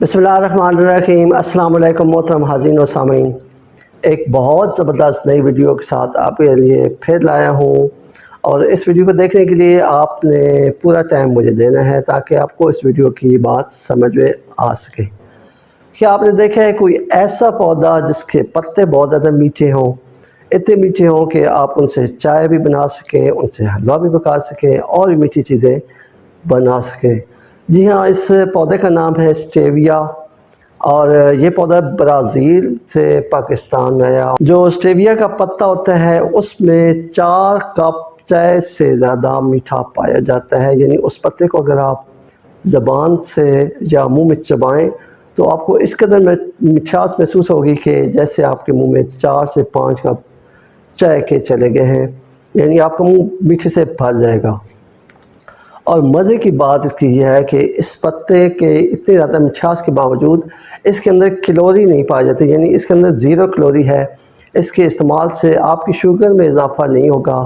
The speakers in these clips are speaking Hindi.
बिस्मिल्लाहिर्रहमानिर्रहीम। अस्सलाम वालेकुम मोहतरम हाज़रीन व सामीन। एक बहुत ज़बरदस्त नई वीडियो के साथ आपके लिए फिर लाया हूँ और इस वीडियो को देखने के लिए आपने पूरा टाइम मुझे देना है ताकि आपको इस वीडियो की बात समझ में आ सके। क्या आपने देखा है कोई ऐसा पौधा जिसके पत्ते बहुत ज़्यादा मीठे हों, इतने मीठे हों कि आप उनसे चाय भी बना सकें, उनसे हलवा भी पका सकें और भी मीठी चीज़ें बना सकें? जी हाँ, इस पौधे का नाम है स्टेविया और ये पौधा ब्राज़ील से पाकिस्तान में आया। जो स्टेविया का पत्ता होता है उसमें 4 कप चाय से ज़्यादा मीठा पाया जाता है। यानी उस पत्ते को अगर आप ज़बान से या मुंह में चबाएं तो आपको इस कदर में मिठास महसूस होगी कि जैसे आपके मुंह में 4 से 5 कप चाय के चले गए हैं। यानी आपका मुंह मीठे से भर जाएगा। और मज़े की बात इसकी यह है कि इस पत्ते के इतने ज़्यादा मिठास के बावजूद इसके अंदर कैलोरी नहीं पाई जाती, यानी इसके अंदर ज़ीरो कैलोरी है। इसके इस्तेमाल से आपकी शुगर में इजाफ़ा नहीं होगा।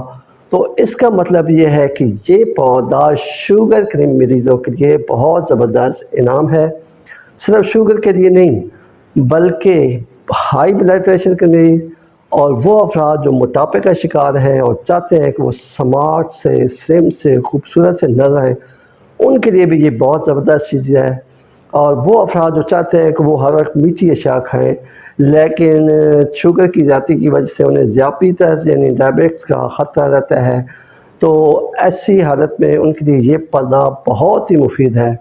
तो इसका मतलब ये है कि ये पौधा शुगर के मरीज़ों के लिए बहुत ज़बरदस्त इनाम है। सिर्फ शुगर के लिए नहीं बल्कि हाई ब्लड प्रेशर के मरीज़ और वो अफराद जो मोटापे का शिकार हैं और चाहते हैं कि वो स्मार्ट से, स्लिम से, खूबसूरत से नज़र आएँ, उनके लिए भी ये बहुत ज़बरदस्त चीज़ है। और वो अफराद जो चाहते हैं कि वो हर वक्त मीठी अशिया खाएँ लेकिन शुगर की ज़्यादती की वजह से उन्हें ज़ियापीतस यानी डायबिटीज़ का ख़तरा रहता है, तो ऐसी हालत में उनके लिए ये पौधा बहुत ही मुफीद है।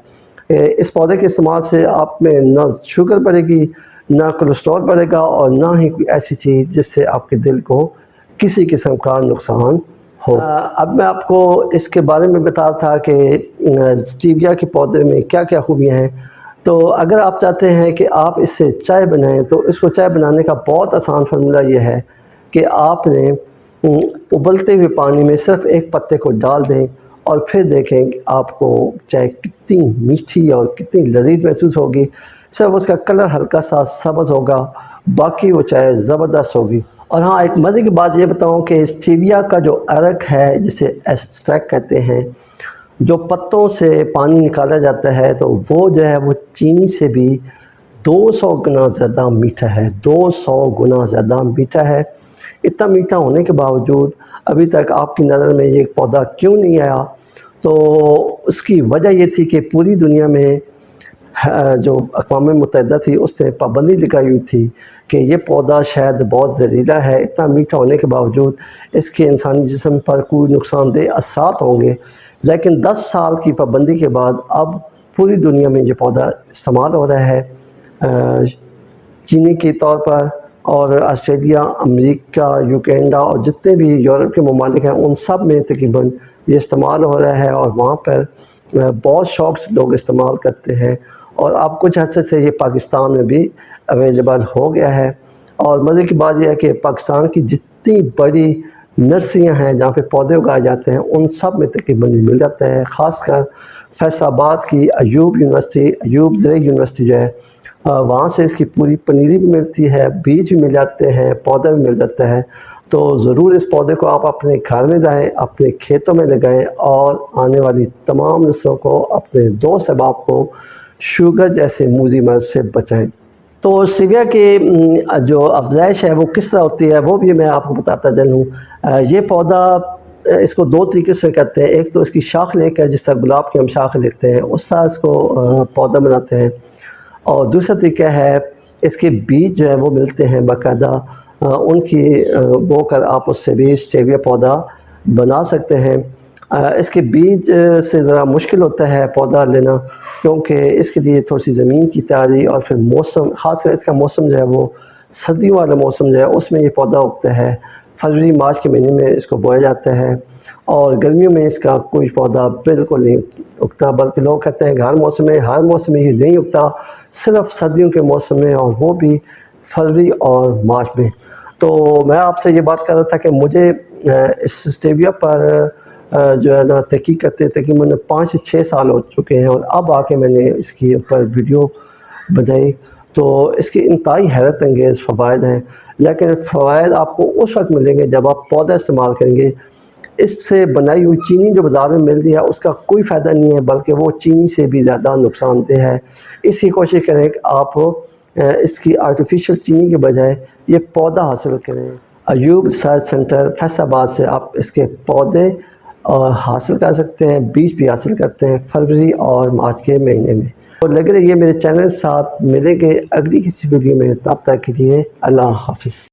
इस पौधे के इस्तेमाल से आप में ना शुगर बढ़ेगी, ना कोलेस्ट्रॉल बढ़ेगा और ना ही कोई ऐसी चीज़ जिससे आपके दिल को किसी किस्म का नुकसान हो। अब मैं आपको इसके बारे में बता रहा था कि स्टीविया के पौधे में क्या-क्या खूबियाँ हैं। तो अगर आप चाहते हैं कि आप इससे चाय बनाएँ तो इसको चाय बनाने का बहुत आसान फार्मूला ये है कि आपने उबलते हुए पानी में सिर्फ़ एक पत्ते को डाल दें और फिर देखें कि आपको चाय कितनी मीठी और कितनी लज़ीज़ महसूस होगी। सिर्फ उसका कलर हल्का सा सब्ज़ होगा, बाकी वो चाय ज़बरदस्त होगी। और हाँ, एक मज़े की बात ये बताऊँ कि स्टीविया का जो अरक है जिसे एक्सट्रैक्ट कहते हैं, जो पत्तों से पानी निकाला जाता है तो वो जो है वो चीनी से भी 200 गुना ज़्यादा मीठा है, 200 गुना ज़्यादा मीठा है। इतना मीठा होने के बावजूद अभी तक आपकी नज़र में ये पौधा क्यों नहीं आया? तो उसकी वजह ये थी कि पूरी दुनिया में जो अक़वाम मुत्तहिदा थी उसने पाबंदी लगाई हुई थी कि ये पौधा शायद बहुत ज़हरीला है। इतना मीठा होने के बावजूद इसके इंसानी जिस्म पर कोई नुकसानदेह असरात होंगे, लेकिन 10 साल की पाबंदी के बाद अब पूरी दुनिया में ये पौधा इस्तेमाल हो रहा है चीनी के तौर पर। और ऑस्ट्रेलिया, अमेरिका, यूकेंडा और जितने भी यूरोप के ममालिक हैं उन सब में तकरीबन ये इस्तेमाल हो रहा है और वहाँ पर बहुत शौक़ से लोग इस्तेमाल करते हैं। और अब कुछ अर्से से ये पाकिस्तान में भी अवेलेबल हो गया है। और मज़े की बात यह है कि पाकिस्तान की जितनी बड़ी नर्सरियाँ हैं जहाँ पे पौधे उगाए जाते हैं उन सब में तकरीबन मिल जाता है। ख़ासकर फैसलाबाद की अयूब यूनिवर्सिटी, अयूब ज़रई यूनिवर्सिटी जो है वहाँ से इसकी पूरी पनीरी भी मिलती है, बीज भी मिल जाते हैं, पौधा भी मिल जाता है। तो ज़रूर इस पौधे को आप अपने घर में लाएँ, अपने खेतों में लगाएँ और आने वाली तमाम नस्लों को, अपने दोस्त अहबाब को शुगर जैसे मूज़ी मर्ज़ से बचाएँ। तो स्टीविया की जो अफ़ज़ाइश है वो किस तरह होती है वो भी मैं आपको बताता चलूँ। ये पौधा इसको 2 तरीके से करते हैं। एक तो इसकी शाख लेकर जिस तरह गुलाब की हम शाख लेते हैं उस तरह इसको पौधा बनाते हैं और दूसरा तरीका है इसके बीज जो है वो मिलते हैं बाकायदा, उनकी बो कर आप उससे भी स्टेविया पौधा बना सकते हैं। इसके बीज से ज़रा मुश्किल होता है पौधा लेना क्योंकि इसके लिए थोड़ी सी ज़मीन की तैयारी और फिर मौसम, ख़ासकर इसका मौसम जो है वो सर्दियों वाला मौसम जो है उसमें ये पौधा उगता है। फरवरी मार्च के महीने में इसको बोया जाता है और गर्मियों में इसका कोई पौधा बिल्कुल नहीं उगता, बल्कि लोग कहते हैं हर मौसम में ये नहीं उगता, सिर्फ़ सर्दियों के मौसम में और वो भी फरवरी और मार्च में। तो मैं आपसे ये बात कर रहा था कि मुझे इस स्टेविया पर जो है ना तहकीक करते तकरीबन 5 से 6 साल हो चुके हैं और अब आके मैंने इसके ऊपर वीडियो बनाई। तो इसके इंतहाई हैरत अंगेज़ फ़वाइद हैं, लेकिन फ़वाइद आपको उस वक्त मिलेंगे जब आप पौधा इस्तेमाल करेंगे। इससे बनाई हुई चीनी जो बाज़ार में मिल रही है उसका कोई फ़ायदा नहीं है, बल्कि वो चीनी से भी ज़्यादा नुकसानदेह है। इसकी कोशिश करें कि आप इसकी आर्टिफिशियल चीनी के बजाय ये पौधा हासिल करें। अयूब रिसर्च सेंटर फैसलाबाद से आप इसके पौधे हासिल कर सकते हैं, बीज भी हासिल करते हैं फरवरी और मार्च के महीने में। और लगे रहिए मेरे चैनल साथ, मिलेंगे अगली किसी वीडियो में, तब तक के लिए अल्लाह हाफिज़।